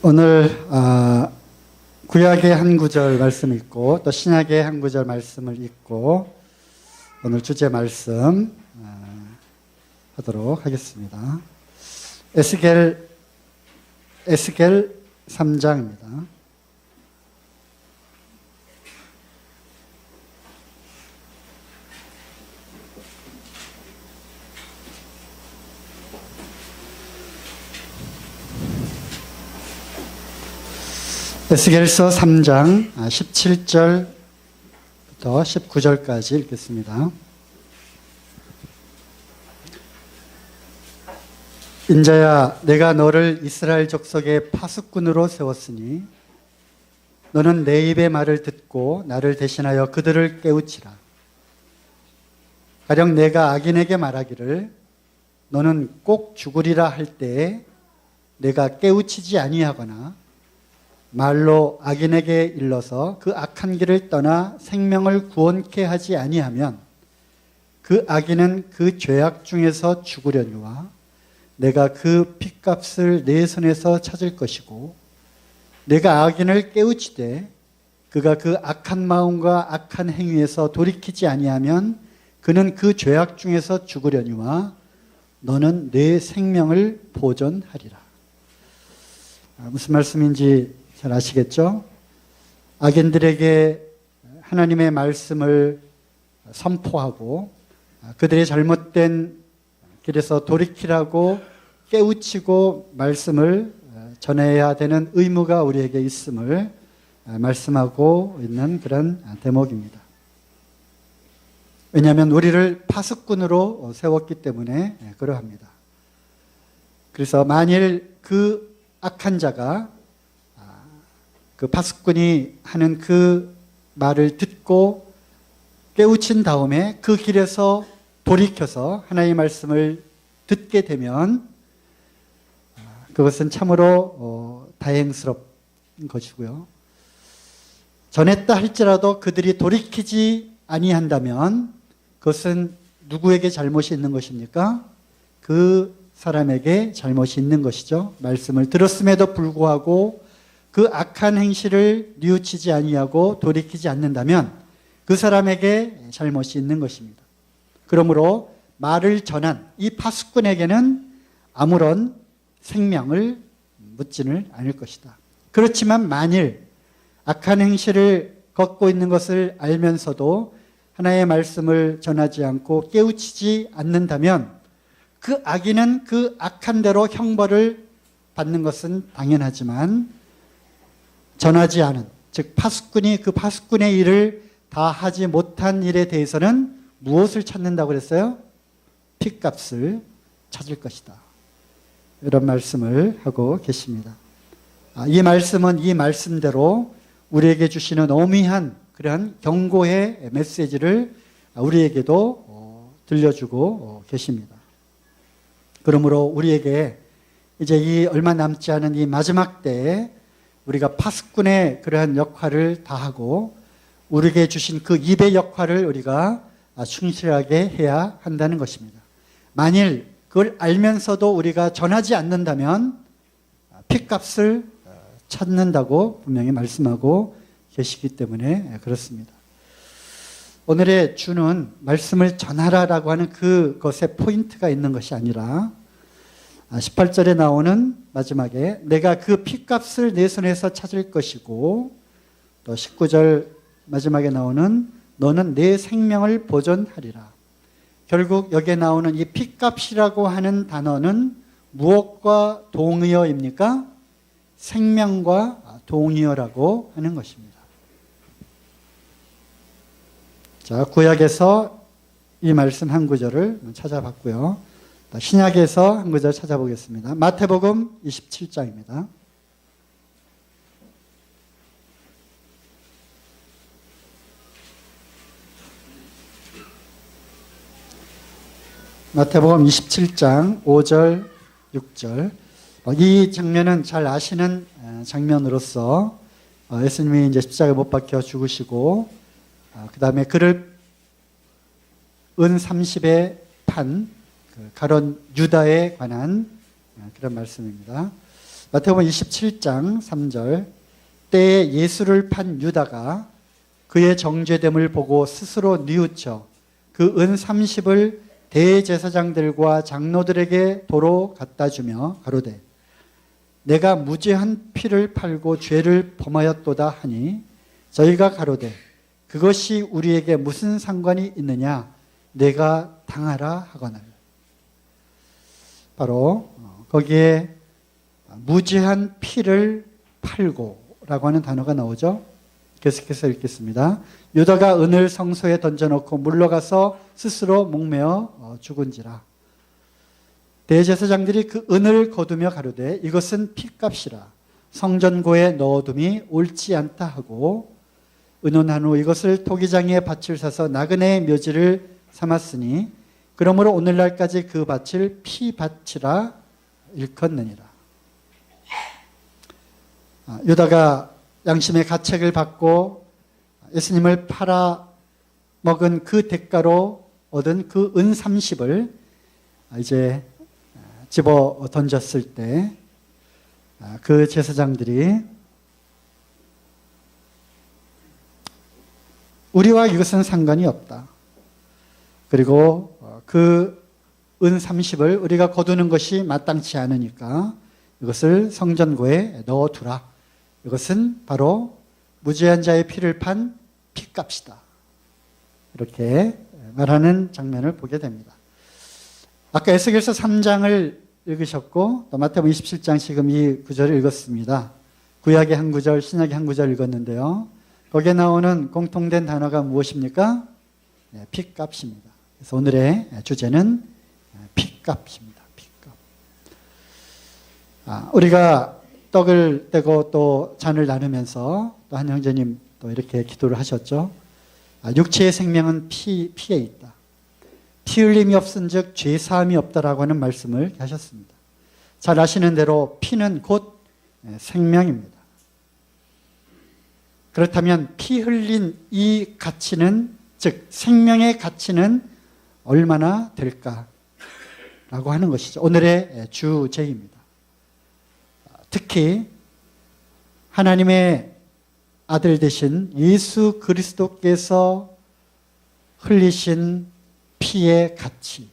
오늘 구약의 한 구절 말씀 읽고 또 신약의 한 구절 말씀을 읽고 오늘 주제 말씀 하도록 하겠습니다. 에스겔 3장입니다. 에스겔서 3장 17절부터 19절까지 읽겠습니다. 인자야, 내가 너를 이스라엘 족속의 파수꾼으로 세웠으니 너는 내 입의 말을 듣고 나를 대신하여 그들을 깨우치라. 가령 내가 악인에게 말하기를 너는 꼭 죽으리라 할 때에 내가 깨우치지 아니하거나 말로 악인에게 일러서 그 악한 길을 떠나 생명을 구원케 하지 아니하면 그 악인은 그 죄악 중에서 죽으려니와 내가 그 핏값을 내 손에서 찾을 것이고, 내가 악인을 깨우치되 그가 그 악한 마음과 악한 행위에서 돌이키지 아니하면 그는 그 죄악 중에서 죽으려니와 너는 내 생명을 보존하리라. 무슨 말씀인지 잘 아시겠죠? 악인들에게 하나님의 말씀을 선포하고 그들의 잘못된 길에서 돌이키라고 깨우치고 말씀을 전해야 되는 의무가 우리에게 있음을 말씀하고 있는 그런 대목입니다. 왜냐하면 우리를 파수꾼으로 세웠기 때문에 그러합니다. 그래서 만일 그 악한 자가 그 파수꾼이 하는 그 말을 듣고 깨우친 다음에 그 길에서 돌이켜서 하나님의 말씀을 듣게 되면 그것은 참으로 다행스러운 것이고요. 전했다 할지라도 그들이 돌이키지 아니한다면 그것은 누구에게 잘못이 있는 것입니까? 그 사람에게 잘못이 있는 것이죠. 말씀을 들었음에도 불구하고 그 악한 행실을 뉘우치지 아니하고 돌이키지 않는다면 그 사람에게 잘못이 있는 것입니다. 그러므로 말을 전한 이 파수꾼에게는 아무런 생명을 묻지는 않을 것이다. 그렇지만 만일 악한 행실을 걷고 있는 것을 알면서도 하나님의 말씀을 전하지 않고 깨우치지 않는다면 그 악인은 그 악한 대로 형벌을 받는 것은 당연하지만 전하지 않은, 즉 파수꾼이 그 파수꾼의 일을 다 하지 못한 일에 대해서는 무엇을 찾는다고 그랬어요? 핏값을 찾을 것이다. 이런 말씀을 하고 계십니다. 이 말씀은 이 말씀대로 우리에게 주시는 엄미한 그러한 경고의 메시지를 우리에게도 들려주고 계십니다. 그러므로 우리에게 이제 이 얼마 남지 않은 이 마지막 때에 우리가 파수꾼의 그러한 역할을 다하고 우리에게 주신 그 입의 역할을 우리가 충실하게 해야 한다는 것입니다. 만일 그걸 알면서도 우리가 전하지 않는다면 핏값을 찾는다고 분명히 말씀하고 계시기 때문에 그렇습니다. 오늘의 주는 말씀을 전하라라고 하는 그것에 포인트가 있는 것이 아니라 18절에 나오는 마지막에 내가 그 핏값을 내 손에서 찾을 것이고, 또 19절 마지막에 나오는 너는 내 생명을 보존하리라. 결국 여기에 나오는 이 핏값이라고 하는 단어는 무엇과 동의어입니까? 생명과 동의어라고 하는 것입니다. 자, 구약에서 이 말씀 한 구절을 찾아봤고요. 신약에서 한 구절 찾아보겠습니다. 마태복음 27장입니다. 마태복음 27장 5절, 6절. 이 장면은 잘 아시는 장면으로서 예수님이 이제 십자가에 못 박혀 죽으시고 그 다음에 그를 은 30에 판 가론 유다에 관한 그런 말씀입니다. 마태복음 27장 3절 때에 예수를 판 유다가 그의 정죄됨을 보고 스스로 뉘우쳐 그 은 30을 대제사장들과 장로들에게 도로 갖다 주며 가로되 내가 무죄한 피를 팔고 죄를 범하였도다 하니 저희가 가로되 그것이 우리에게 무슨 상관이 있느냐 내가 당하라 하거늘. 바로 거기에 무죄한 피를 팔고 라고 하는 단어가 나오죠. 계속해서 읽겠습니다. 유다가 은을 성소에 던져놓고 물러가서 스스로 목매어 죽은지라. 대제사장들이 그 은을 거두며 가로되 이것은 피값이라 성전고에 넣어둠이 옳지 않다 하고 의논한 후 이것을 토기장에 밭을 사서 나그네의 묘지를 삼았으니 그러므로 오늘날까지 그 밭을 피밭이라 일컫느니라. 유다가 양심의 가책을 받고 예수님을 팔아 먹은 그 대가로 얻은 그 은 30을 이제 집어 던졌을 때 그 제사장들이 우리와 이것은 상관이 없다. 그리고 그 은 30을 우리가 거두는 것이 마땅치 않으니까 이것을 성전고에 넣어두라. 이것은 바로 무죄한 자의 피를 판 피값이다. 이렇게 말하는 장면을 보게 됩니다. 아까 에스겔서 3장을 읽으셨고 또 마태복음 27장 지금 이 구절을 읽었습니다. 구약의 한 구절, 신약의 한 구절 읽었는데요. 거기에 나오는 공통된 단어가 무엇입니까? 네, 피값입니다. 그래서 오늘의 주제는 피값입니다. 피값. 우리가 떡을 떼고 또 잔을 나누면서 또 한 형제님 또 이렇게 기도를 하셨죠. 육체의 생명은 피에 있다. 피 흘림이 없은즉 죄 사함이 없다라고 하는 말씀을 하셨습니다. 잘 아시는 대로 피는 곧 생명입니다. 그렇다면 피 흘린 이 가치는 즉 생명의 가치는 얼마나 될까라고 하는 것이죠. 오늘의 주제입니다. 특히 하나님의 아들 되신 예수 그리스도께서 흘리신 피의 가치,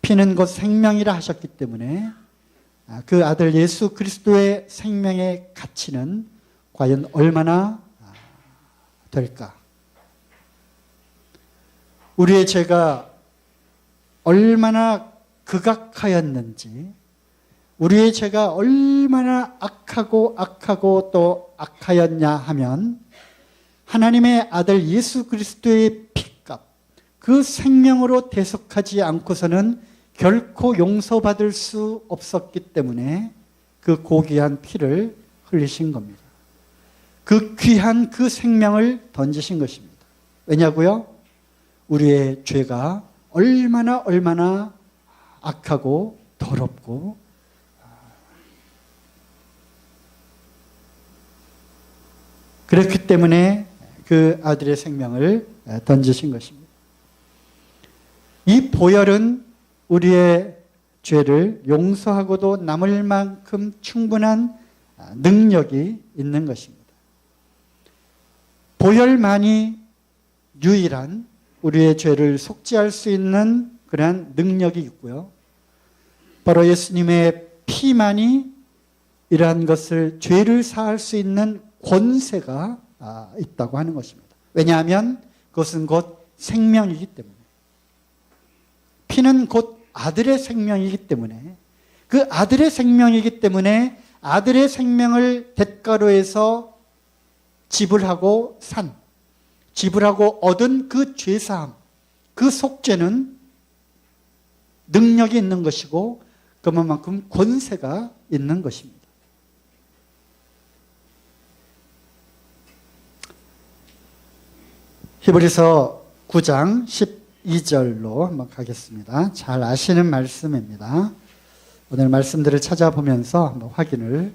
피는 곧 생명이라 하셨기 때문에 그 아들 예수 그리스도의 생명의 가치는 과연 얼마나 될까? 우리의 죄가 얼마나 극악하였는지, 우리의 죄가 얼마나 악하고 또 악하였냐 하면 하나님의 아들 예수 그리스도의 피값, 그 생명으로 대속하지 않고서는 결코 용서받을 수 없었기 때문에 그 고귀한 피를 흘리신 겁니다. 그 귀한 그 생명을 던지신 것입니다. 왜냐고요? 우리의 죄가 얼마나 악하고 더럽고 그렇기 때문에 그 아들의 생명을 던지신 것입니다. 이 보혈은 우리의 죄를 용서하고도 남을 만큼 충분한 능력이 있는 것입니다. 보혈만이 유일한 우리의 죄를 속죄할 수 있는 그러한 능력이 있고요. 바로 예수님의 피만이 이러한 것을 죄를 사할 수 있는 권세가 있다고 하는 것입니다. 왜냐하면 그것은 곧 생명이기 때문에. 피는 곧 아들의 생명이기 때문에 그 아들의 생명이기 때문에 아들의 생명을 대가로 해서 지불하고 지불하고 얻은 그 죄사함, 그 속죄는 능력이 있는 것이고 그만큼 권세가 있는 것입니다. 히브리서 9장 12절로 한번 가겠습니다. 잘 아시는 말씀입니다. 오늘 말씀들을 찾아보면서 한번 확인을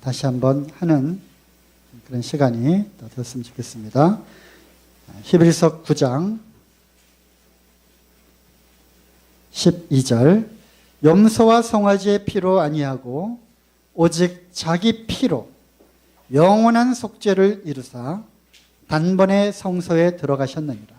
다시 한번 하는 그런 시간이 더 되었으면 좋겠습니다. 히브리서 9장 12절 염소와 송아지의 피로 아니하고 오직 자기 피로 영원한 속죄를 이루사 단번에 성소에 들어가셨느니라.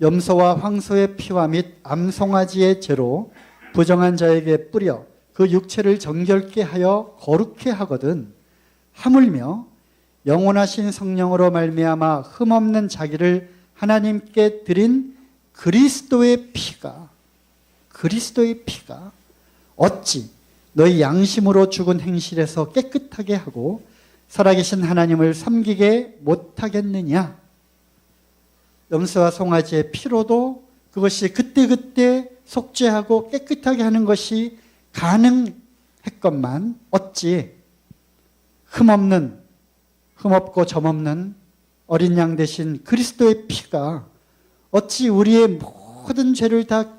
염소와 황소의 피와 및 암송아지의 죄로 부정한 자에게 뿌려 그 육체를 정결케 하여 거룩케 하거든 하물며 영원하신 성령으로 말미암아 흠없는 자기를 하나님께 드린 그리스도의 피가 어찌 너희 양심으로 죽은 행실에서 깨끗하게 하고 살아계신 하나님을 섬기게 못하겠느냐. 염소와 송아지의 피로도 그것이 그때그때 속죄하고 깨끗하게 하는 것이 가능했건만 어찌 흠없고 점없는 어린 양 대신 그리스도의 피가 어찌 우리의 모든 죄를 다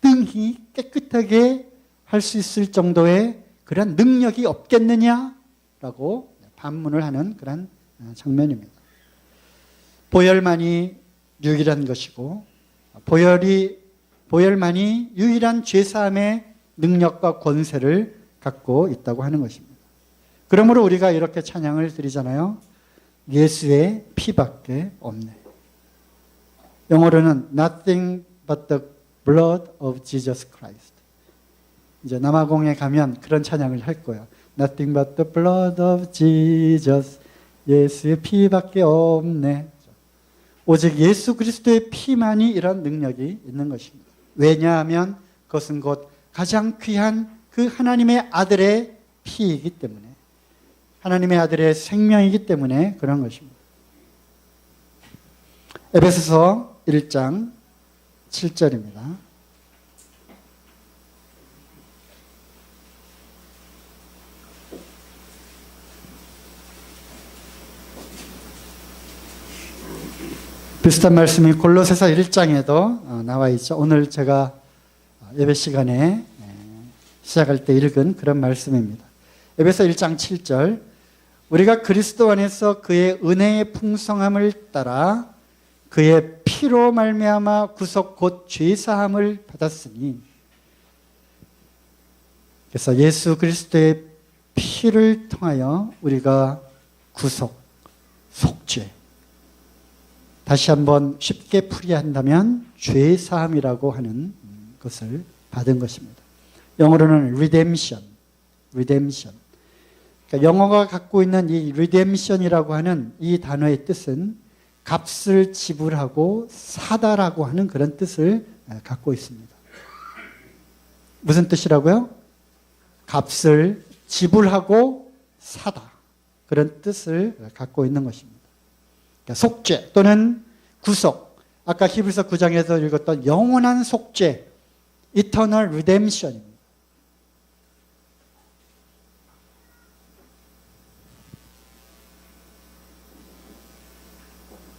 능히 깨끗하게 할 수 있을 정도의 그런 능력이 없겠느냐라고 반문을 하는 그런 장면입니다. 보혈만이 유일한 것이고 보혈만이 유일한 죄사함의 능력과 권세를 갖고 있다고 하는 것입니다. 그러므로 우리가 이렇게 찬양을 드리잖아요. 예수의 피밖에 없네. 영어로는 Nothing but the blood of Jesus Christ. 이제 남아공에 가면 그런 찬양을 할 거예요. Nothing but the blood of Jesus. 예수의 피밖에 없네. 오직 예수 그리스도의 피만이 이런 능력이 있는 것입니다. 왜냐하면 그것은 곧 가장 귀한 그 하나님의 아들의 피이기 때문에, 하나님의 아들의 생명이기 때문에 그런 것입니다. 에베소서 1장 7절입니다. 비슷한 말씀이 골로새서 1장에도 나와 있죠. 오늘 제가 예배 시간에 시작할 때 읽은 그런 말씀입니다. 에베소 1장 7절 우리가 그리스도 안에서 그의 은혜의 풍성함을 따라 그의 피로 말미암아 구속 곧 죄사함을 받았으니, 그래서 예수 그리스도의 피를 통하여 우리가 구속, 속죄, 다시 한번 쉽게 풀이한다면 죄사함이라고 하는 것을 받은 것입니다. 영어로는 redemption. 그러니까 영어가 갖고 있는 이 redemption이라고 하는 이 단어의 뜻은 값을 지불하고 사다라고 하는 그런 뜻을 갖고 있습니다. 무슨 뜻이라고요? 값을 지불하고 사다. 그런 뜻을 갖고 있는 것입니다. 속죄 또는 구속, 아까 히브리서 9장에서 읽었던 영원한 속죄, Eternal Redemption입니다.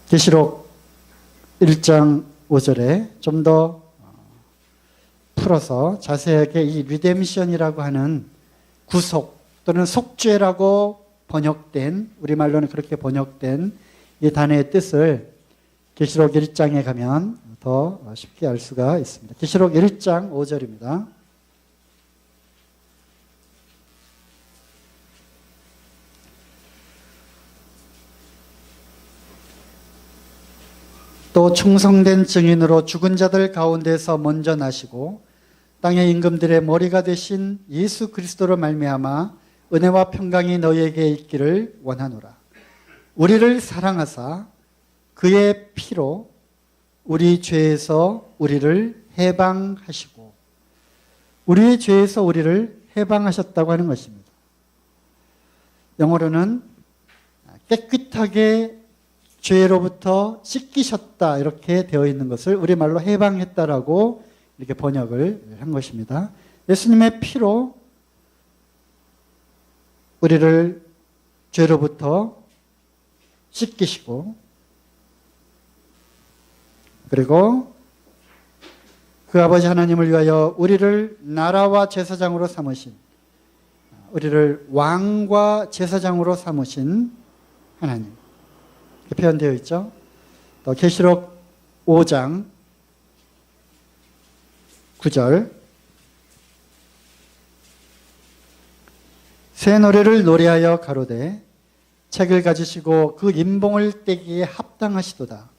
계시록 1장 5절에 좀 더 풀어서 자세하게 이 리뎀션이라고 하는 구속 또는 속죄라고 번역된, 우리말로는 그렇게 번역된 이 단어의 뜻을 계시록 1장에 가면 더 쉽게 알 수가 있습니다. 계시록 1장 5절입니다. 또 충성된 증인으로 죽은 자들 가운데서 먼저 나시고 땅의 임금들의 머리가 되신 예수 그리스도로 말미암아 은혜와 평강이 너희에게 있기를 원하노라. 우리를 사랑하사 그의 피로 우리 죄에서 우리를 해방하시고, 우리의 죄에서 우리를 해방하셨다고 하는 것입니다. 영어로는 깨끗하게 죄로부터 씻기셨다 이렇게 되어 있는 것을 우리말로 해방했다라고 이렇게 번역을 한 것입니다. 예수님의 피로 우리를 죄로부터 씻기시고, 그리고 그 아버지 하나님을 위하여 우리를 나라와 제사장으로 삼으신, 우리를 왕과 제사장으로 삼으신 하나님, 이렇게 표현되어 있죠. 또 계시록 5장 9절 새 노래를 노래하여 가로되 책을 가지시고 그 인봉을 떼기에 합당하시도다.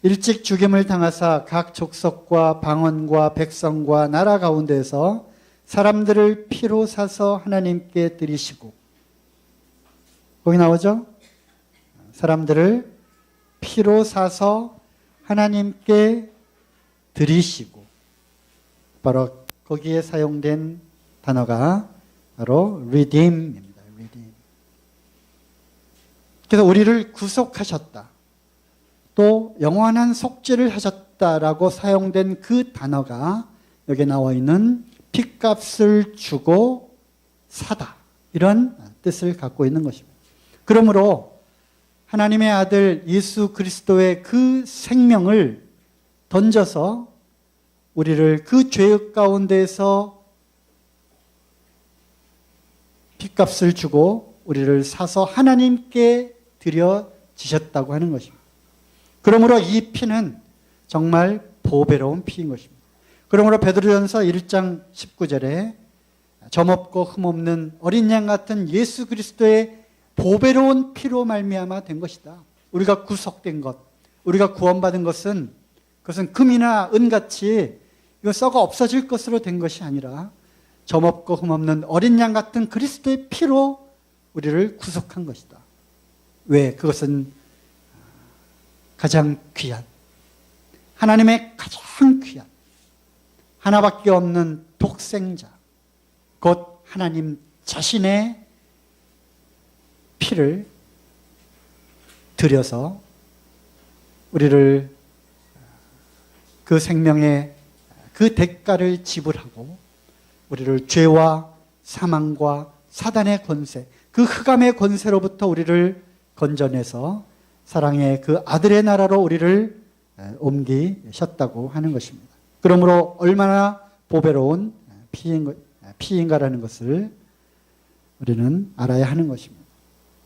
일찍 죽임을 당하사 각 족속과 방언과 백성과 나라 가운데서 사람들을 피로 사서 하나님께 드리시고, 거기 나오죠? 사람들을 피로 사서 하나님께 드리시고, 바로 거기에 사용된 단어가 바로 redeem입니다. redeem. 그래서 우리를 구속하셨다. 또 영원한 속죄를 하셨다라고 사용된 그 단어가 여기 나와 있는 핏값을 주고 사다, 이런 뜻을 갖고 있는 것입니다. 그러므로 하나님의 아들 예수 그리스도의 그 생명을 던져서 우리를 그 죄악 가운데에서 핏값을 주고 우리를 사서 하나님께 드려지셨다고 하는 것입니다. 그러므로 이 피는 정말 보배로운 피인 것입니다. 그러므로 베드로전서 1장 19절에 점없고 흠없는 어린 양 같은 예수 그리스도의 보배로운 피로 말미암아 된 것이다. 우리가 구속된 것, 우리가 구원받은 것은 그것은 금이나 은같이 이거 썩어 없어질 것으로 된 것이 아니라 점없고 흠없는 어린 양 같은 그리스도의 피로 우리를 구속한 것이다. 왜? 그것은 가장 귀한, 하나님의 가장 귀한, 하나밖에 없는 독생자, 곧 하나님 자신의 피를 들여서 우리를 그 생명의 그 대가를 지불하고 우리를 죄와 사망과 사단의 권세, 그 흑암의 권세로부터 우리를 건져내서 사랑의 그 아들의 나라로 우리를 옮기셨다고 하는 것입니다. 그러므로 얼마나 보배로운 피인가라는 것을 우리는 알아야 하는 것입니다.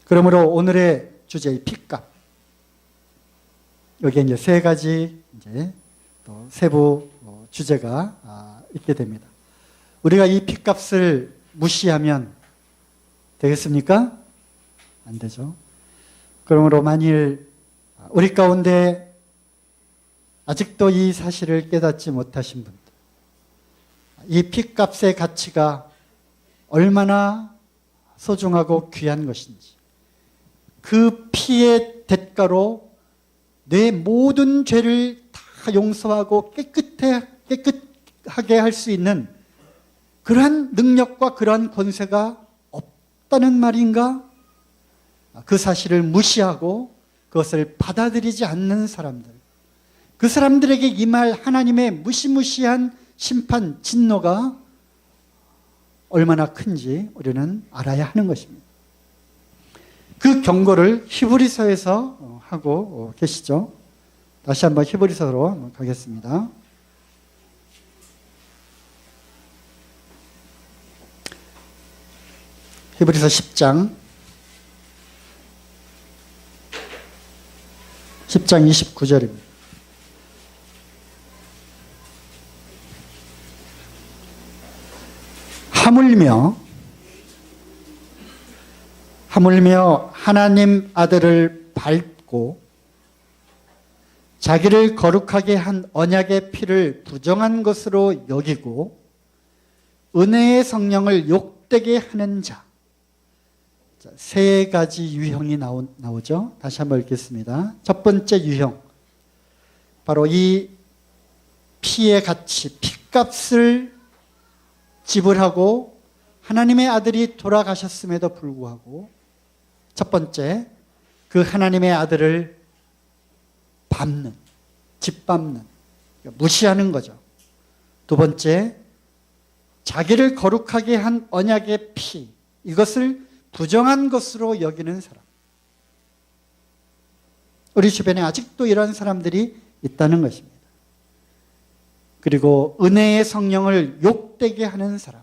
그러므로 오늘의 주제, 핏값. 여기에 이제 세 가지 또 세부 주제가 있게 됩니다. 우리가 이 핏값을 무시하면 되겠습니까? 안 되죠. 그러므로 만일 우리 가운데 아직도 이 사실을 깨닫지 못하신 분들, 이 핏값의 가치가 얼마나 소중하고 귀한 것인지, 그 피의 대가로 내 모든 죄를 다 용서하고 깨끗하게 할 수 있는 그러한 능력과 그러한 권세가 없다는 말인가? 그 사실을 무시하고 그것을 받아들이지 않는 사람들, 그 사람들에게 임할 하나님의 무시무시한 심판, 진노가 얼마나 큰지 우리는 알아야 하는 것입니다. 그 경고를 히브리서에서 하고 계시죠. 다시 한번 히브리서로 가겠습니다. 히브리서 10장 29절입니다. 하물며 하나님 아들을 밟고 자기를 거룩하게 한 언약의 피를 부정한 것으로 여기고 은혜의 성령을 욕되게 하는 자. 세 가지 유형이 나오죠. 다시 한번 읽겠습니다. 첫 번째 유형, 바로 이 피의 가치, 핏값을 지불하고 하나님의 아들이 돌아가셨음에도 불구하고 첫 번째, 그 하나님의 아들을 밟는, 짓밟는, 무시하는 거죠. 두 번째, 자기를 거룩하게 한 언약의 피, 이것을 부정한 것으로 여기는 사람. 우리 주변에 아직도 이런 사람들이 있다는 것입니다. 그리고 은혜의 성령을 욕되게 하는 사람.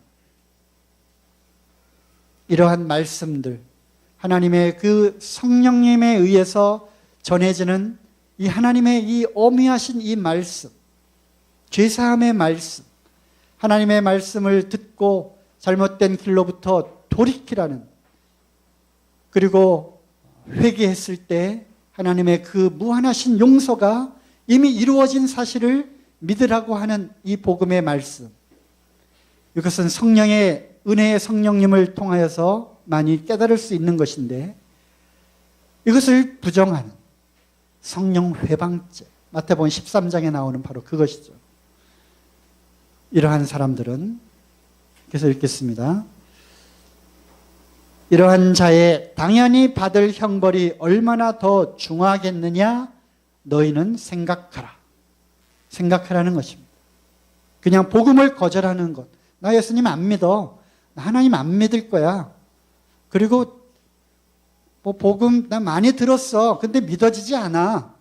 이러한 말씀들, 하나님의 그 성령님에 의해서 전해지는 이 하나님의 이 어미하신 이 말씀, 죄사함의 말씀, 하나님의 말씀을 듣고 잘못된 길로부터 돌이키라는 그리고 회개했을 때 하나님의 그 무한하신 용서가 이미 이루어진 사실을 믿으라고 하는 이 복음의 말씀. 이것은 성령의 은혜의 성령님을 통하여서 많이 깨달을 수 있는 것인데 이것을 부정하는 성령 회방죄. 마태복음 13장에 나오는 바로 그것이죠. 이러한 사람들은 그래서 읽겠습니다. 이러한 자의 당연히 받을 형벌이 얼마나 더 중하겠느냐 너희는 생각하라. 생각하라는 것입니다. 그냥 복음을 거절하는 것. 나 예수님 안 믿어. 나 하나님 안 믿을 거야. 그리고 뭐 복음 나 많이 들었어. 근데 믿어지지 않아.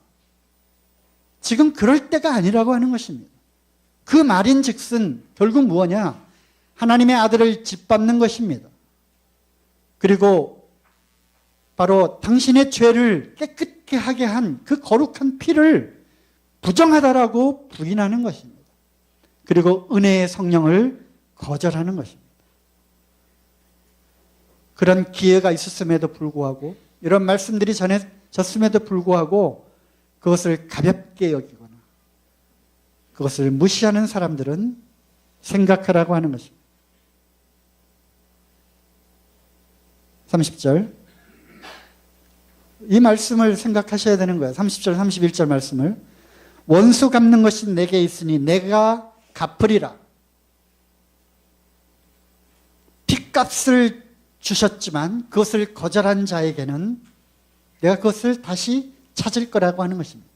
지금 그럴 때가 아니라고 하는 것입니다. 그 말인즉슨 결국 무엇냐? 하나님의 아들을 짓밟는 것입니다. 그리고 바로 당신의 죄를 깨끗게 하게 한 그 거룩한 피를 부정하다라고 부인하는 것입니다. 그리고 은혜의 성령을 거절하는 것입니다. 그런 기회가 있었음에도 불구하고 이런 말씀들이 전해졌음에도 불구하고 그것을 가볍게 여기거나 그것을 무시하는 사람들은 생각하라고 하는 것입니다. 30절 이 말씀을 생각하셔야 되는 거예요. 30절 31절 말씀을 원수 갚는 것이 내게 있으니 내가 갚으리라. 핏값을 주셨지만 그것을 거절한 자에게는 내가 그것을 다시 찾을 거라고 하는 것입니다.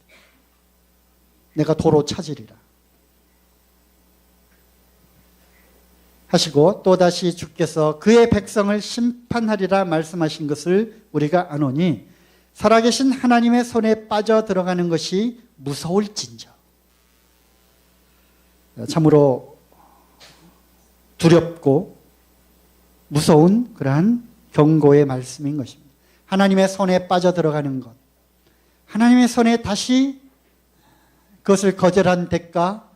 내가 도로 찾으리라 하시고 또다시 주께서 그의 백성을 심판하리라 말씀하신 것을 우리가 아노니 살아계신 하나님의 손에 빠져 들어가는 것이 무서울진저. 참으로 두렵고 무서운 그러한 경고의 말씀인 것입니다. 하나님의 손에 빠져 들어가는 것. 하나님의 손에 다시 그것을 거절한 대가,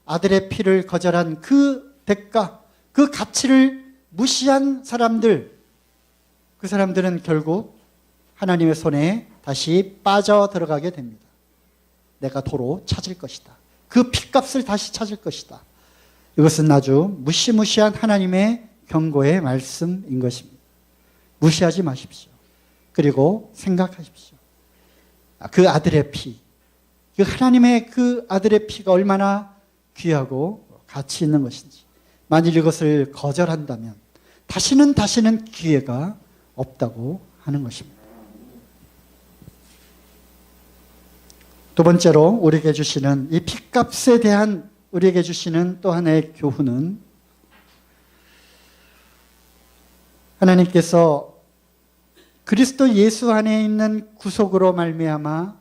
아들의 피를 거절한 그 대가, 그 가치를 무시한 사람들, 그 사람들은 결국 하나님의 손에 다시 빠져 들어가게 됩니다. 내가 도로 찾을 것이다. 그 핏값을 다시 찾을 것이다. 이것은 아주 무시무시한 하나님의 경고의 말씀인 것입니다. 무시하지 마십시오. 그리고 생각하십시오. 그 아들의 피, 그 하나님의 그 아들의 피가 얼마나 귀하고 가치 있는 것인지. 만일 이것을 거절한다면 다시는 기회가 없다고 하는 것입니다. 두 번째로 우리에게 주시는 이 핏값에 대한 우리에게 주시는 또 하나의 교훈은 하나님께서 그리스도 예수 안에 있는 구속으로 말미암아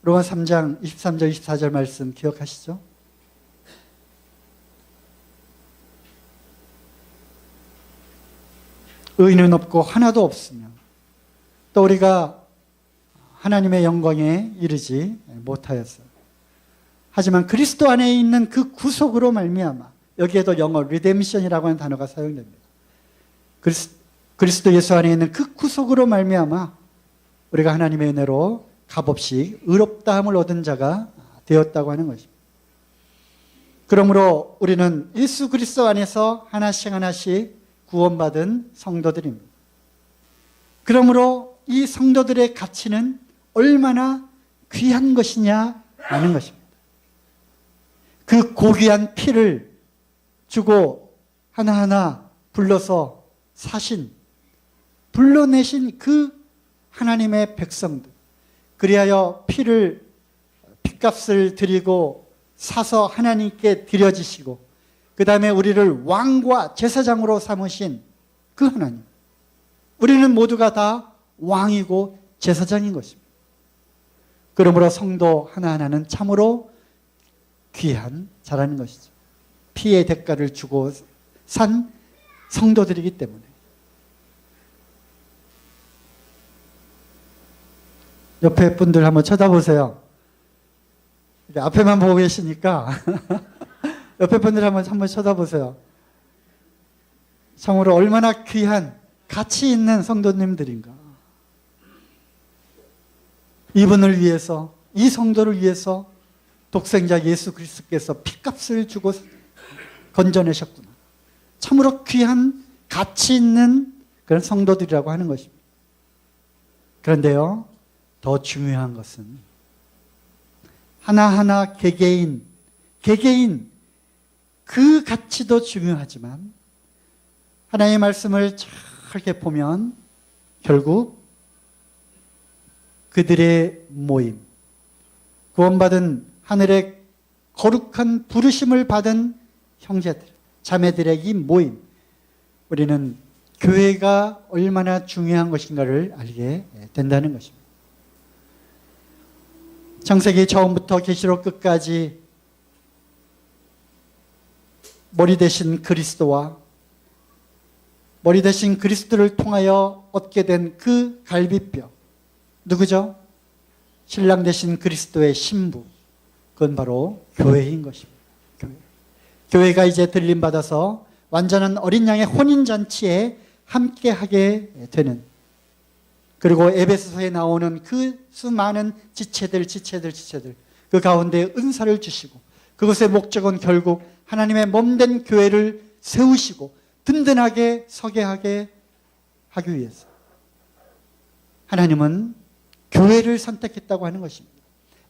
로마 3장 23절 24절 말씀 기억하시죠? 의인은 없고 하나도 없으며 또 우리가 하나님의 영광에 이르지 못하였어요. 하지만 그리스도 안에 있는 그 구속으로 말미암아 여기에도 영어 리뎀션이라고 하는 단어가 사용됩니다. 그리스도 예수 안에 있는 그 구속으로 말미암아 우리가 하나님의 은혜로 값없이 의롭다함을 얻은 자가 되었다고 하는 것입니다. 그러므로 우리는 예수 그리스도 안에서 하나씩 구원받은 성도들입니다. 그러므로 이 성도들의 가치는 얼마나 귀한 것이냐 하는 것입니다. 그 고귀한 피를 주고 하나하나 불러서 불러내신 그 하나님의 백성들, 그리하여 핏값을 드리고 사서 하나님께 드려지시고 그 다음에 우리를 왕과 제사장으로 삼으신 그 하나님. 우리는 모두가 다 왕이고 제사장인 것입니다. 그러므로 성도 하나하나는 참으로 귀한 자라는 것이죠. 피의 대가를 주고 산 성도들이기 때문에. 옆에 분들 한번 쳐다보세요. 앞에만 보고 계시니까 옆에 분들 한번 쳐다보세요. 참으로 얼마나 귀한 가치 있는 성도님들인가? 이분을 위해서, 이 성도를 위해서 독생자 예수 그리스도께서 피값을 주고 건져내셨구나. 참으로 귀한 가치 있는 그런 성도들이라고 하는 것입니다. 그런데요, 더 중요한 것은 하나하나 개개인 그 가치도 중요하지만 하나님의 말씀을 잘 이렇게 보면 결국 그들의 모임, 구원받은 하늘의 거룩한 부르심을 받은 형제들, 자매들의 이 모임, 우리는 교회가 얼마나 중요한 것인가를 알게 된다는 것입니다. 창세기 처음부터 계시록 끝까지 머리 대신 그리스도와 머리 대신 그리스도를 통하여 얻게 된 그 갈비뼈, 누구죠? 신랑 대신 그리스도의 신부, 그건 바로 교회인 것입니다. 교회가 이제 들림받아서 완전한 어린 양의 혼인잔치에 함께하게 되는, 그리고 에베소서에 나오는 그 수많은 지체들 그 가운데 은사를 주시고 그것의 목적은 결국 하나님의 몸된 교회를 세우시고 든든하게 서게 하기 위해서 하나님은 교회를 선택했다고 하는 것입니다.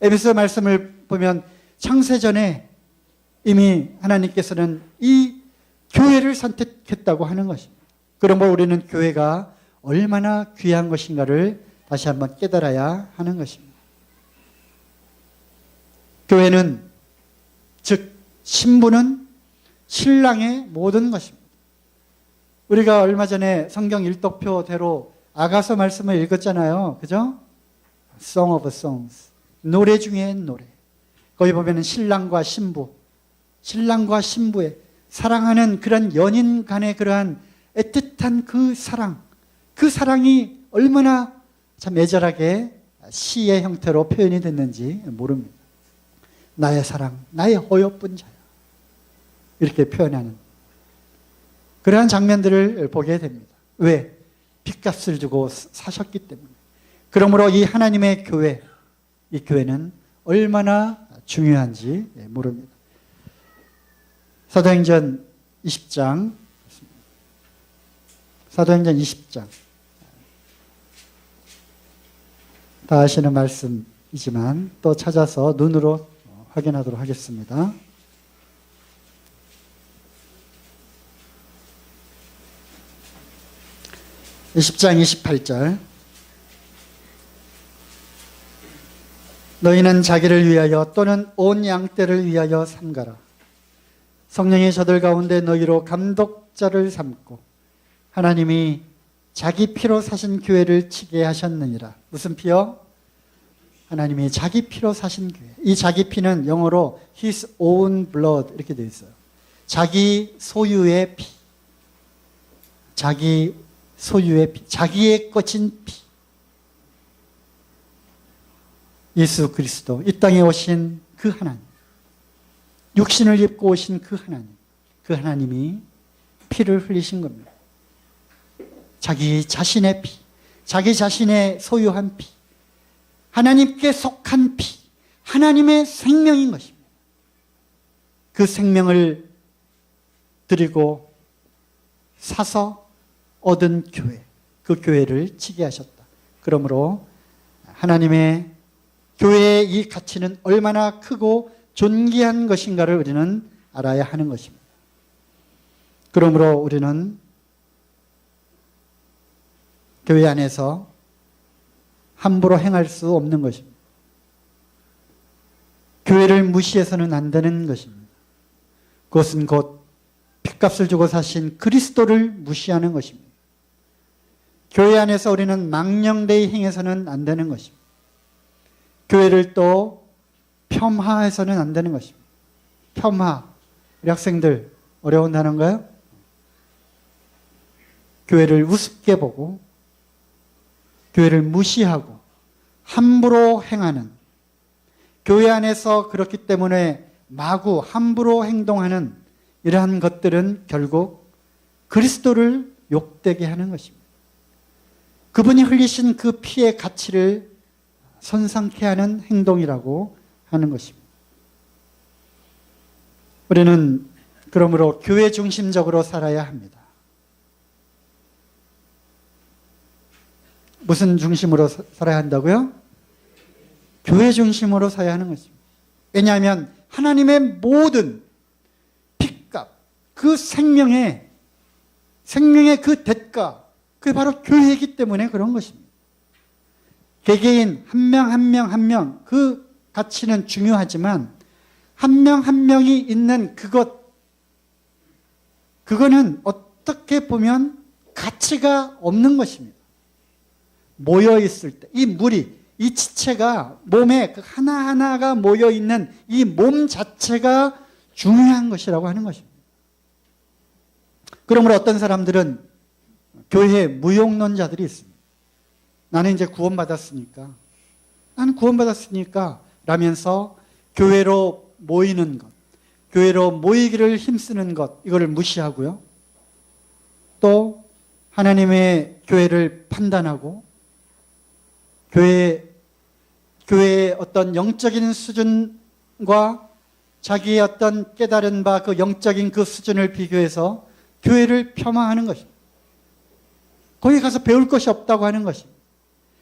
에베소 말씀을 보면 창세전에 이미 하나님께서는 이 교회를 선택했다고 하는 것입니다. 그러므로 우리는 교회가 얼마나 귀한 것인가를 다시 한번 깨달아야 하는 것입니다. 교회는, 즉 신부는 신랑의 모든 것입니다. 우리가 얼마 전에 성경 일독표대로 아가서 말씀을 읽었잖아요. 그죠? Song of Songs, 노래 중에 노래. 거기 보면 신랑과 신부, 신랑과 신부의 사랑하는 그런 연인 간의 그러한 애틋한 그 사랑이 얼마나 참 애절하게 시의 형태로 표현이 됐는지 모릅니다. 나의 사랑, 나의 어여쁜 자야, 이렇게 표현하는 그러한 장면들을 보게 됩니다. 왜? 빚값을 주고 사셨기 때문에. 그러므로 이 하나님의 교회, 이 교회는 얼마나 중요한지 모릅니다. 사도행전 20장, 사도행전 20장, 다 아시는 말씀이지만 또 찾아서 눈으로 확인하도록 하겠습니다. (20장 28절) 너희는 자기를 위하여 또는 온 양떼를 위하여 삼가라. 성령이 저들 가운데 너희로 감독자를 삼고 하나님이 자기 피로 사신 교회를 치게 하셨느니라. 무슨 피요? 하나님이 자기 피로 사신 교회. 이 자기 피는 영어로 His own blood 이렇게 되어 있어요. 자기 소유의 피, 자기 소유의 피, 자기의 것인 피. 예수 그리스도, 이 땅에 오신 그 하나님, 육신을 입고 오신 그 하나님, 그 하나님이 피를 흘리신 겁니다. 자기 자신의 피, 자기 자신의 소유한 피, 하나님께 속한 피, 하나님의 생명인 것입니다. 그 생명을 드리고 사서 얻은 교회, 그 교회를 치게 하셨다. 그러므로 하나님의 교회의 이 가치는 얼마나 크고 존귀한 것인가를 우리는 알아야 하는 것입니다. 그러므로 우리는 교회 안에서 함부로 행할 수 없는 것입니다. 교회를 무시해서는 안 되는 것입니다. 그것은 곧 핏값을 주고 사신 그리스도를 무시하는 것입니다. 교회 안에서 우리는 망령되이 행해서는 안 되는 것입니다. 교회를 또 폄하해서는 안 되는 것입니다. 폄하, 우리 학생들 어려운 단어인가요? 교회를 우습게 보고 교회를 무시하고 함부로 행하는, 교회 안에서 그렇기 때문에 마구 함부로 행동하는 이러한 것들은 결국 그리스도를 욕되게 하는 것입니다. 그분이 흘리신 그 피의 가치를 손상케 하는 행동이라고 하는 것입니다. 우리는 그러므로 교회 중심적으로 살아야 합니다. 무슨 중심으로 살아야 한다고요? 교회 중심으로 살아야 하는 것입니다. 왜냐하면 하나님의 모든 핏값, 그 생명의 그 대가, 그게 바로 교회이기 때문에 그런 것입니다. 개개인 한 명 한 명 한 명 그 가치는 중요하지만 한 명 한 명이 있는 그거는 어떻게 보면 가치가 없는 것입니다. 모여 있을 때 이 무리, 이 지체가 몸에 그 하나하나가 모여 있는 이 몸 자체가 중요한 것이라고 하는 것입니다. 그러므로 어떤 사람들은 교회에 무용론자들이 있습니다. 나는 이제 구원받았으니까 라면서 교회로 모이는 것, 교회로 모이기를 힘쓰는 것, 이거를 무시하고요. 또 하나님의 교회를 판단하고 교회의 어떤 영적인 수준과 자기의 어떤 깨달은 바 그 영적인 그 수준을 비교해서 교회를 폄하하는 것입니다. 거기 가서 배울 것이 없다고 하는 것입니다.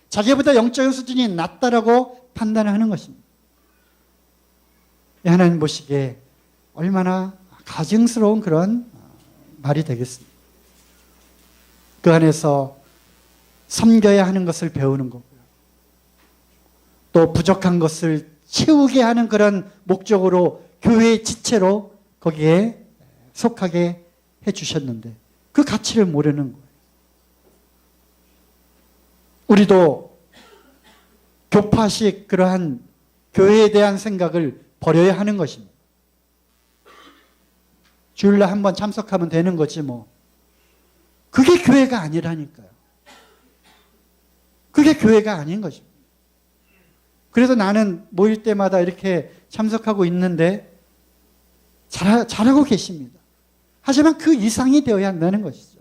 자기보다 영적인 수준이 낮다라고 판단하는 것입니다. 하나님 보시기에 얼마나 가증스러운 그런 말이 되겠습니다. 그 안에서 섬겨야 하는 것을 배우는 거고요. 또 부족한 것을 채우게 하는 그런 목적으로 교회의 지체로 거기에 속하게 해주셨는데 그 가치를 모르는 거예요. 우리도 교파식 그러한 교회에 대한 생각을 버려야 하는 것입니다. 주일날 한번 참석하면 되는 거지 뭐. 그게 교회가 아니라니까요. 그게 교회가 아닌 것입니다. 그래서 나는 모일 때마다 이렇게 참석하고 있는데 잘하고 계십니다. 하지만 그 이상이 되어야 한다는 것이죠.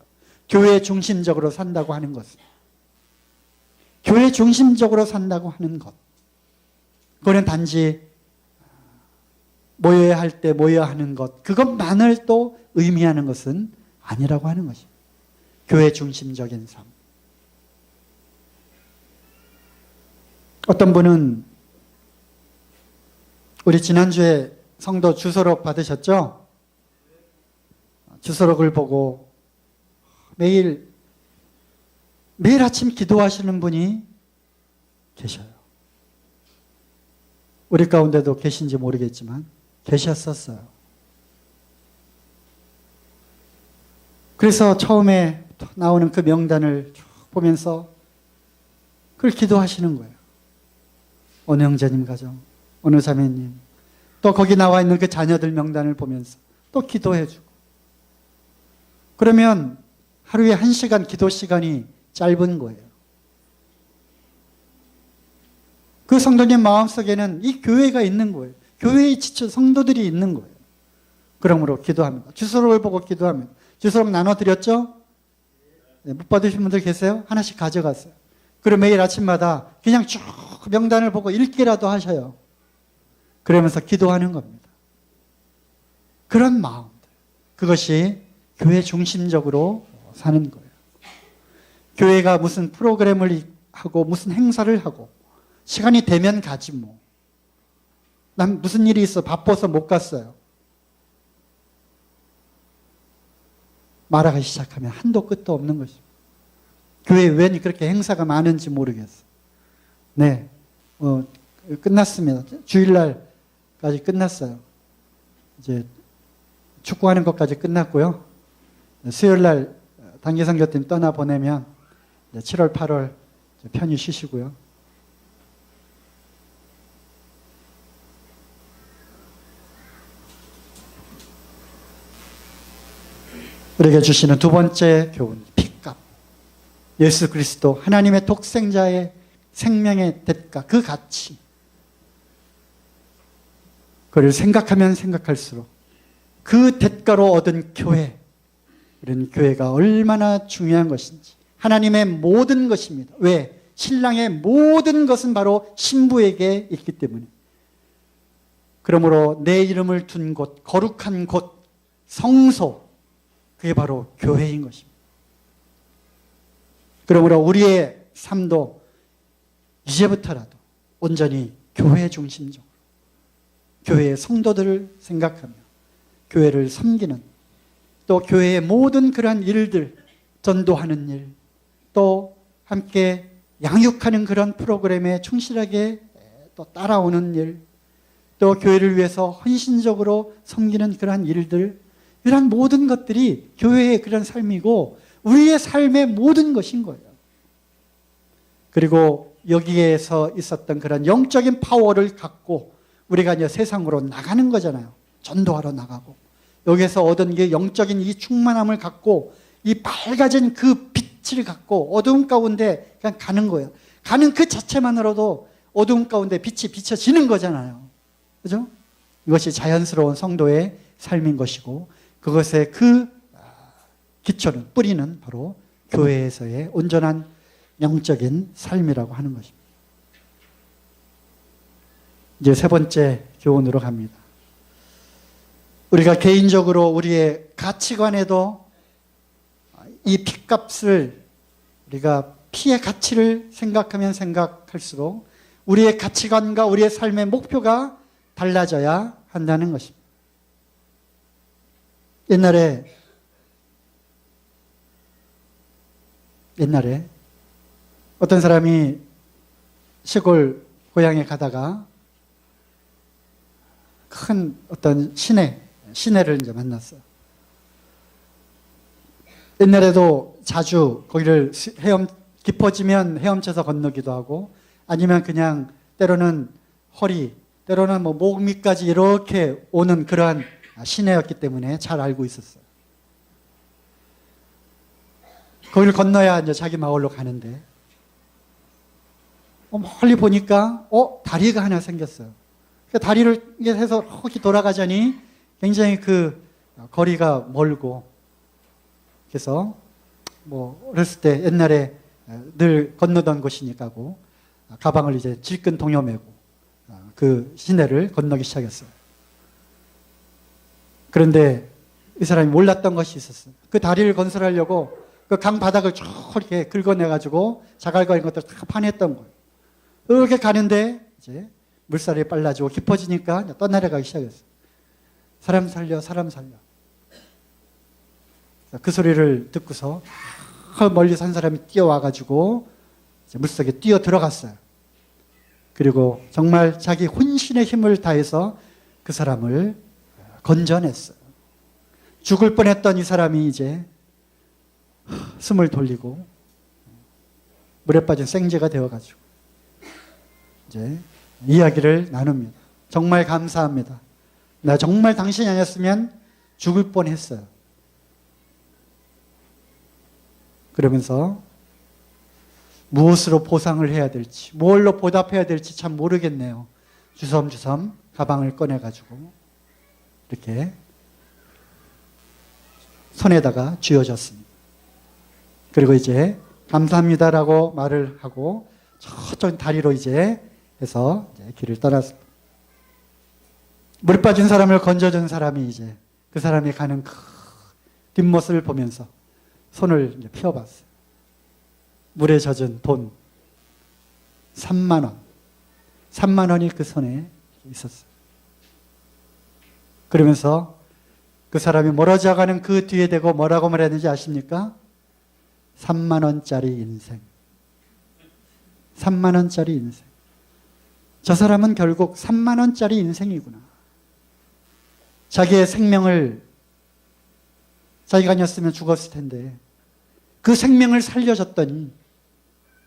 교회 중심적으로 산다고 하는 것은. 교회 중심적으로 산다고 하는 것. 그거는 단지 모여야 할 때 모여야 하는 것, 그것만을 또 의미하는 것은 아니라고 하는 것입니다. 교회 중심적인 삶. 어떤 분은 우리 지난주에 성도 주소록 받으셨죠? 주소록을 보고 매일 아침 기도하시는 분이 계셔요. 우리 가운데도 계신지 모르겠지만 계셨었어요. 그래서 처음에 나오는 그 명단을 쭉 보면서 그걸 기도하시는 거예요. 어느 형제님 가정, 어느 자매님, 또 거기 나와 있는 그 자녀들 명단을 보면서 또 기도해주고. 그러면 하루에 1시간 기도 시간이 짧은 거예요. 그 성도님 마음속에는 이 교회가 있는 거예요. 교회의 지체 성도들이 있는 거예요. 그러므로 기도합니다. 주소록을 보고 기도합니다. 주소록 나눠드렸죠? 네, 못 받으신 분들 계세요? 하나씩 가져갔어요. 그리고 매일 아침마다 그냥 쭉 명단을 보고 읽기라도 하셔요. 그러면서 기도하는 겁니다. 그런 마음들. 그것이 교회 중심적으로 사는 거예요. 교회가 무슨 프로그램을 하고 무슨 행사를 하고 시간이 되면 가지 뭐. 난 무슨 일이 있어 바빠서 못 갔어요. 말하기 시작하면 한도 끝도 없는 것입니다. 교회에 왜 그렇게 행사가 많은지 모르겠어요. 네, 끝났습니다. 주일날까지 끝났어요. 이제 축구하는 것까지 끝났고요. 수요일날 단기선교팀 떠나보내면 7월, 8월 편히 쉬시고요. 우리에게 주시는 두 번째 교훈, 핏값. 예수 그리스도 하나님의 독생자의 생명의 대가, 그 가치. 그를 생각하면 생각할수록 그 대가로 얻은 교회, 이런 교회가 얼마나 중요한 것인지, 하나님의 모든 것입니다. 왜? 신랑의 모든 것은 바로 신부에게 있기 때문에. 그러므로 내 이름을 둔 곳, 거룩한 곳, 성소, 그게 바로 교회인 것입니다. 그러므로 우리의 삶도 이제부터라도 온전히 교회 중심적으로 교회의 성도들을 생각하며 교회를 섬기는, 또 교회의 모든 그러한 일들, 전도하는 일, 또 함께 양육하는 그런 프로그램에 충실하게 또 따라오는 일, 또 교회를 위해서 헌신적으로 섬기는 그러한 일들, 이러한 모든 것들이 교회의 그런 삶이고 우리의 삶의 모든 것인 거예요. 그리고 여기에서 있었던 그런 영적인 파워를 갖고 우리가 이제 세상으로 나가는 거잖아요. 전도하러 나가고 여기에서 얻은 게 영적인 이 충만함을 갖고 이 밝아진 그 빛을 갖고 어두움 가운데 그냥 가는 거예요. 가는 그 자체만으로도 어두움 가운데 빛이 비춰지는 거잖아요. 그죠? 이것이 자연스러운 성도의 삶인 것이고 그것의 그 기초는, 뿌리는 바로 교회에서의 온전한 영적인 삶이라고 하는 것입니다. 이제 세 번째 교훈으로 갑니다. 우리가 개인적으로 우리의 가치관에도 이 핏값을, 우리가 피의 가치를 생각하면 생각할수록 우리의 가치관과 우리의 삶의 목표가 달라져야 한다는 것입니다. 옛날에 어떤 사람이 시골 고향에 가다가 큰 어떤 시내를 이제 만났어요. 옛날에도 자주 거기를 깊어지면 헤엄쳐서 건너기도 하고 아니면 그냥 때로는 허리, 때로는 뭐 목 밑까지 이렇게 오는 그러한 시내였기 때문에 잘 알고 있었어요. 거기를 건너야 이제 자기 마을로 가는데 멀리 보니까 다리가 하나 생겼어요. 다리를 해서 이렇게 돌아가자니 굉장히 그 거리가 멀고, 그래서 뭐 어렸을 때 옛날에 늘 건너던 곳이니까고 가방을 이제 질끈 동여매고 그 시내를 건너기 시작했어요. 그런데 이 사람이 몰랐던 것이 있었어요. 그 다리를 건설하려고 그 강 바닥을 쭉 이렇게 긁어내가지고 자갈거린 것들 다 파냈던 거예요. 이렇게 가는데 이제 물살이 빨라지고 깊어지니까 떠내려가기 시작했어요. 사람 살려, 사람 살려. 그 소리를 듣고서 멀리 산 사람이 뛰어와가지고 물속에 뛰어 들어갔어요. 그리고 정말 자기 혼신의 힘을 다해서 그 사람을 건져냈어요. 죽을 뻔했던 이 사람이 이제 숨을 돌리고 물에 빠진 생제가 되어가지고 이제 이야기를 나눕니다. 정말 감사합니다. 나 정말 당신이 아니었으면 죽을 뻔했어요. 그러면서 무엇으로 보상을 해야 될지, 뭘로 보답해야 될지 참 모르겠네요. 주섬주섬 가방을 꺼내가지고 이렇게 손에다가 쥐어줬습니다. 그리고 이제 감사합니다라고 말을 하고 저쪽 다리로 이제 해서 이제 길을 떠났습니다. 물에 빠진 사람을 건져준 사람이 이제 그 사람이 가는 그 뒷모습을 보면서 손을 이제 펴봤어요. 물에 젖은 돈 3만 원. 3만 원이 그 손에 있었어요. 그러면서 그 사람이 멀어져 가는 그 뒤에 대고 뭐라고 말했는지 아십니까? 3만 원짜리 인생. 3만 원짜리 인생. 저 사람은 결국 3만 원짜리 인생이구나. 자기의 생명을, 자기가 아니었으면 죽었을 텐데 그 생명을 살려줬더니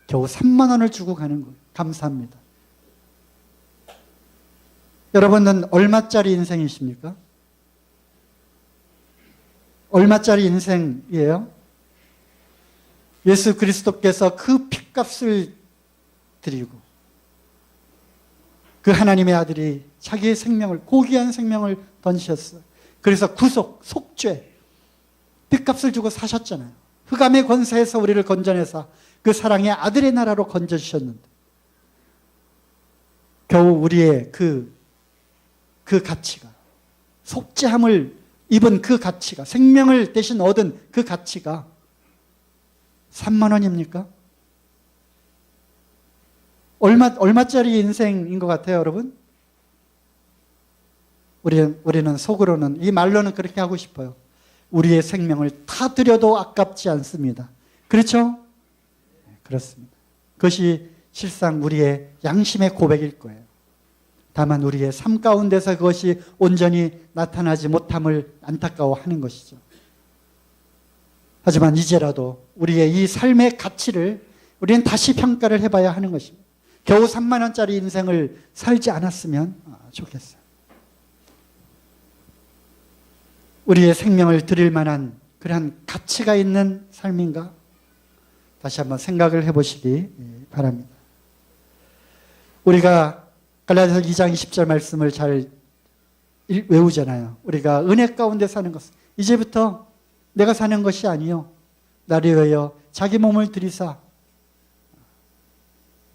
겨우 3만 원을 주고 가는 거예요. 감사합니다. 여러분은 얼마짜리 인생이십니까? 얼마짜리 인생이에요? 예수 그리스도께서 그 핏값을 드리고 그 하나님의 아들이 자기의 생명을, 고귀한 생명을 던지셨어요. 그래서 구속, 속죄, 핏값을 주고 사셨잖아요. 흑암의 권세에서 우리를 건져내사 그 사랑의 아들의 나라로 건져주셨는데 겨우 우리의 그 가치가, 속죄함을 입은 그 가치가, 생명을 대신 얻은 그 가치가 3만 원입니까? 얼마짜리 인생인 것 같아요, 여러분? 우리는 속으로는, 이 말로는 그렇게 하고 싶어요. 우리의 생명을 다 드려도 아깝지 않습니다. 그렇죠? 그렇습니다. 그것이 실상 우리의 양심의 고백일 거예요. 다만 우리의 삶 가운데서 그것이 온전히 나타나지 못함을 안타까워하는 것이죠. 하지만 이제라도 우리의 이 삶의 가치를 우리는 다시 평가를 해봐야 하는 것입니다. 겨우 3만 원짜리 인생을 살지 않았으면 좋겠어요. 우리의 생명을 드릴 만한 그러한 가치가 있는 삶인가? 다시 한번 생각을 해보시기 바랍니다. 우리가 갈라디아서 2장 20절 말씀을 잘 외우잖아요. 우리가 은혜 가운데 사는 것은 이제부터 내가 사는 것이 아니요 나를 위하여 자기 몸을 들이사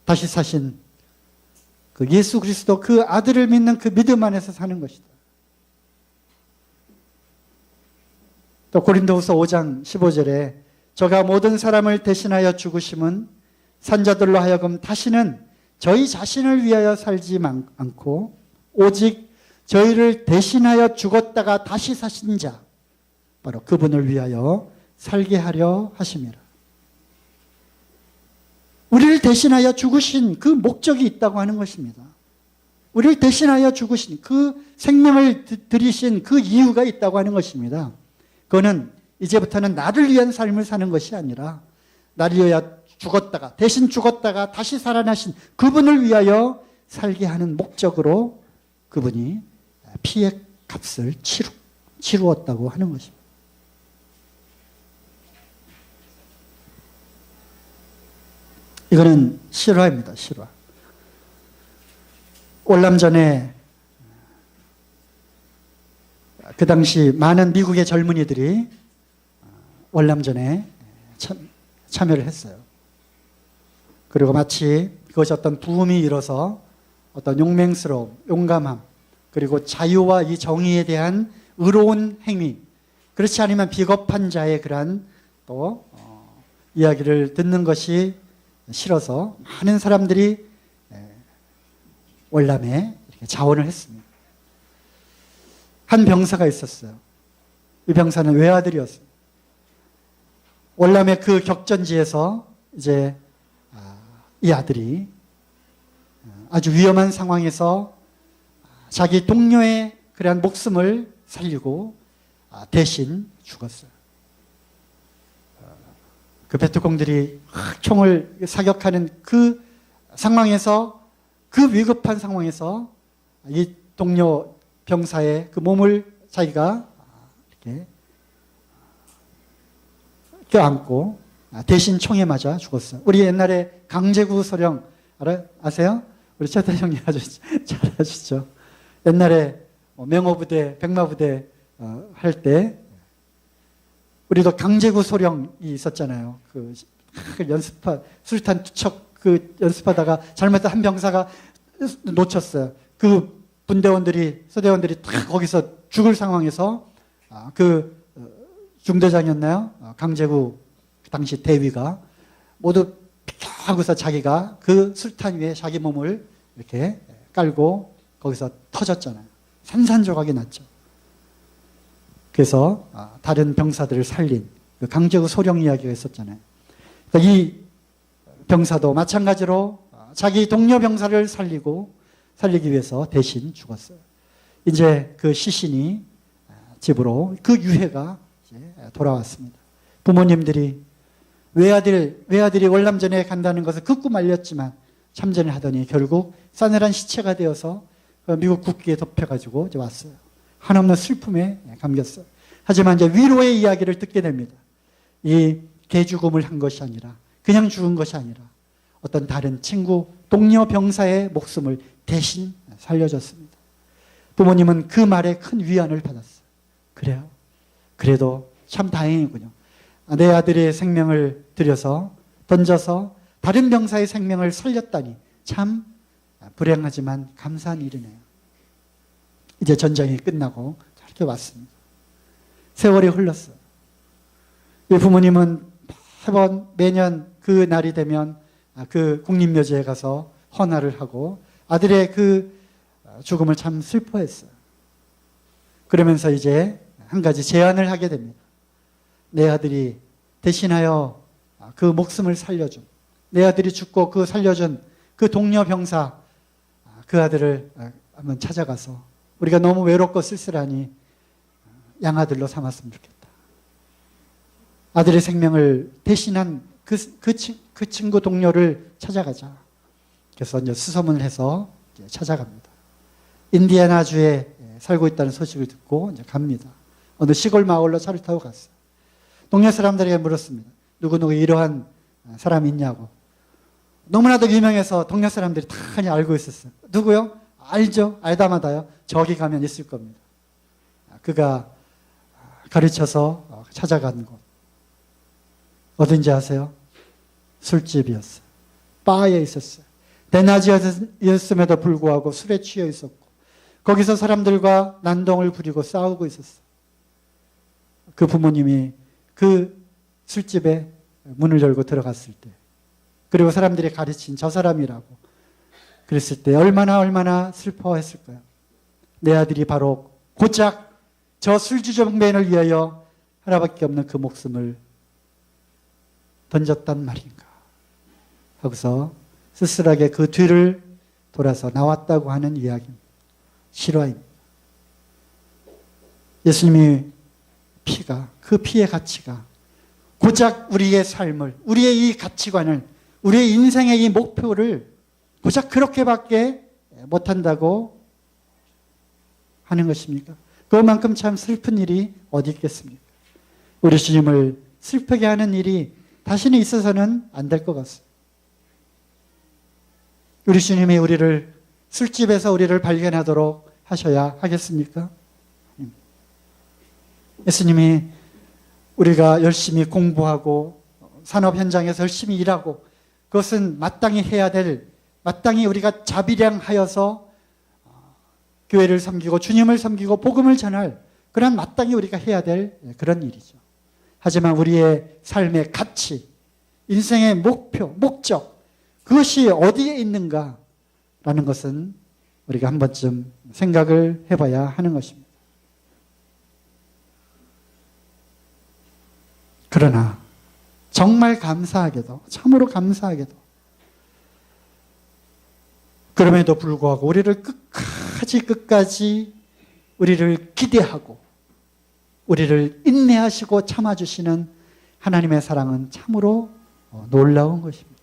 다시 사신 그 예수 그리스도 그 아들을 믿는 그 믿음 안에서 사는 것이다. 또 고린도후서 5장 15절에 저가 모든 사람을 대신하여 죽으심은 산자들로 하여금 다시는 저희 자신을 위하여 살지 않고 오직 저희를 대신하여 죽었다가 다시 사신 자 바로 그분을 위하여 살게 하려 하심이라. 우리를 대신하여 죽으신 그 목적이 있다고 하는 것입니다. 우리를 대신하여 죽으신 그 생명을 들이신 그 이유가 있다고 하는 것입니다. 그거는 이제부터는 나를 위한 삶을 사는 것이 아니라 나를 위하여 죽었다가 대신 죽었다가 다시 살아나신 그분을 위하여 살게 하는 목적으로 그분이 피의 값을 치루었다고 하는 것입니다. 이거는 실화입니다. 실화. 월남전에 그 당시 많은 미국의 젊은이들이 월남전에 참여를 했어요. 그리고 마치 그것이 어떤 부음이 일어서 어떤 용맹스러움, 용감함, 그리고 자유와 이 정의에 대한 의로운 행위, 그렇지 않으면 비겁한 자의 그러한 또 이야기를 듣는 것이 싫어서 많은 사람들이 월남에 이렇게 자원을 했습니다. 한 병사가 있었어요. 이 병사는 외아들이었어요. 월남의 그 격전지에서 이제 이 아들이 아주 위험한 상황에서 자기 동료의 그러한 목숨을 살리고 대신 죽었어요. 그 베트콩들이 총을 사격하는 그 상황에서, 그 위급한 상황에서 이 동료 병사의 그 몸을 자기가 이렇게 껴안고 대신 총에 맞아 죽었어요. 우리 옛날에 강제구 소령 아세요? 우리 최태 형님 아주 잘 아시죠? 옛날에 명호부대, 백마부대 할 때 우리도 강제구 소령이 있었잖아요. 그 수류탄 투척 그 연습하다가 잘못해서 한 병사가 놓쳤어요. 그 분대원들이, 서대원들이 다 거기서 죽을 상황에서 그 중대장이었나요? 강제구 그 당시 대위가 모두 하고서 자기가 그 술탄 위에 자기 몸을 이렇게 깔고 거기서 터졌잖아요. 산산조각이 났죠. 그래서 다른 병사들을 살린 그 강제구 소령 이야기가 있었잖아요. 그러니까 이 병사도 마찬가지로 자기 동료 병사를 살리기 위해서 대신 죽었어요. 이제 그 시신이 집으로 그 유해가 이제 돌아왔습니다. 부모님들이 외아들이 월남전에 간다는 것을 극구 말렸지만 참전을 하더니 결국 싸늘한 시체가 되어서 미국 국기에 덮여가지고 이제 왔어요. 한없는 슬픔에 감겼어요. 하지만 이제 위로의 이야기를 듣게 됩니다. 이 개죽음을 한 것이 아니라, 그냥 죽은 것이 아니라 어떤 다른 친구, 동료 병사의 목숨을 대신 살려줬습니다. 부모님은 그 말에 큰 위안을 받았어요. 그래요? 그래도 참 다행이군요. 내 아들의 생명을 들여서 던져서 다른 병사의 생명을 살렸다니 참 불행하지만 감사한 일이네요. 이제 전쟁이 끝나고 저렇게 왔습니다. 세월이 흘렀어요. 이 부모님은 매번 매년 그 날이 되면 그 국립묘지에 가서 헌화를 하고 아들의 그 죽음을 참 슬퍼했어요. 그러면서 이제 한 가지 제안을 하게 됩니다. 내 아들이 대신하여 그 목숨을 살려준, 내 아들이 죽고 그 살려준 그 동료 병사, 그 아들을 한번 찾아가서 우리가 너무 외롭고 쓸쓸하니 양아들로 삼았으면 좋겠다. 아들의 생명을 대신한 그 친구 동료를 찾아가자. 그래서 이제 수소문을 해서 이제 찾아갑니다. 인디애나주에 살고 있다는 소식을 듣고 이제 갑니다. 어느 시골 마을로 차를 타고 갔어요. 동네 사람들에게 물었습니다. 누구누구 이러한 사람이 있냐고. 너무나도 유명해서 동네 사람들이 다 알고 있었어요. 누구요? 알죠. 알다마다요. 저기 가면 있을 겁니다. 그가 가르쳐서 찾아간 곳. 어딘지 아세요? 술집이었어요. 바에 있었어요. 대낮이었음에도 불구하고 술에 취해 있었고 거기서 사람들과 난동을 부리고 싸우고 있었어요. 그 부모님이 그 술집에 문을 열고 들어갔을 때 그리고 사람들이 가르친 저 사람이라고 그랬을 때 얼마나 슬퍼했을까요? 내 아들이 바로 고작 저 술주정뱅이를 위하여 하나밖에 없는 그 목숨을 던졌단 말인가 하고서 쓸쓸하게 그 뒤를 돌아서 나왔다고 하는 이야기입니다. 실화입니다. 예수님이 피가, 그 피의 가치가 고작 우리의 삶을, 우리의 이 가치관을, 우리의 인생의 이 목표를 고작 그렇게밖에 못한다고 하는 것입니까? 그만큼 참 슬픈 일이 어디 있겠습니까? 우리 주님을 슬프게 하는 일이 다시는 있어서는 안 될 것 같습니다. 우리 주님이 우리를 술집에서 우리를 발견하도록 하셔야 하겠습니까? 예수님이 우리가 열심히 공부하고 산업 현장에서 열심히 일하고 그것은 마땅히 해야 될, 마땅히 우리가 자비량하여서 교회를 섬기고 주님을 섬기고 복음을 전할 그런 마땅히 우리가 해야 될 그런 일이죠. 하지만 우리의 삶의 가치, 인생의 목표, 목적 그것이 어디에 있는가라는 것은 우리가 한 번쯤 생각을 해봐야 하는 것입니다. 그러나 정말 감사하게도, 참으로 감사하게도 그럼에도 불구하고 우리를 끝까지 우리를 기대하고 우리를 인내하시고 참아주시는 하나님의 사랑은 참으로 놀라운 것입니다.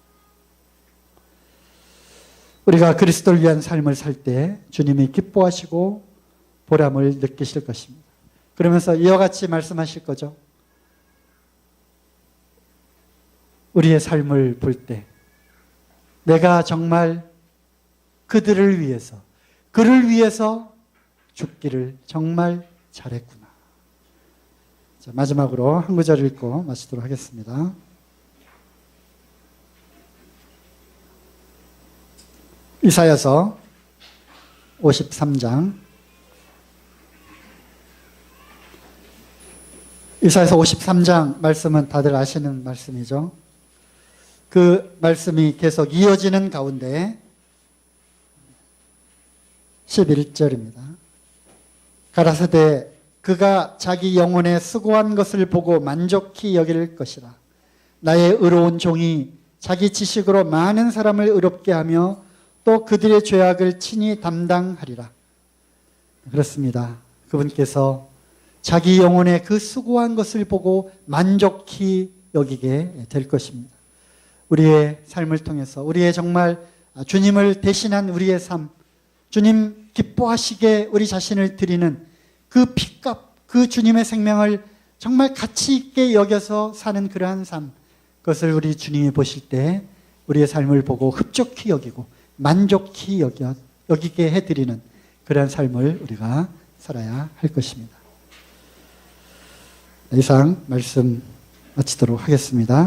우리가 그리스도를 위한 삶을 살 때 주님이 기뻐하시고 보람을 느끼실 것입니다. 그러면서 이와 같이 말씀하실 거죠. 우리의 삶을 볼 때 내가 정말 그들을 위해서, 그를 위해서 죽기를 정말 잘했구나. 자, 마지막으로 한 구절 읽고 마치도록 하겠습니다. 이사야서 53장 이사야서 53장 말씀은 다들 아시는 말씀이죠. 그 말씀이 계속 이어지는 가운데 11절입니다. 가라사대 그가 자기 영혼에 수고한 것을 보고 만족히 여길 것이라. 나의 의로운 종이 자기 지식으로 많은 사람을 의롭게 하며 또 그들의 죄악을 친히 담당하리라. 그렇습니다. 그분께서 자기 영혼에 그 수고한 것을 보고 만족히 여기게 될 것입니다. 우리의 삶을 통해서 우리의 정말 주님을 대신한 우리의 삶, 주님 기뻐하시게 우리 자신을 드리는 그 피값, 그 주님의 생명을 정말 가치 있게 여겨서 사는 그러한 삶, 그것을 우리 주님이 보실 때 우리의 삶을 보고 흡족히 여기고 만족히 여기게 해드리는 그러한 삶을 우리가 살아야 할 것입니다. 이상 말씀 마치도록 하겠습니다.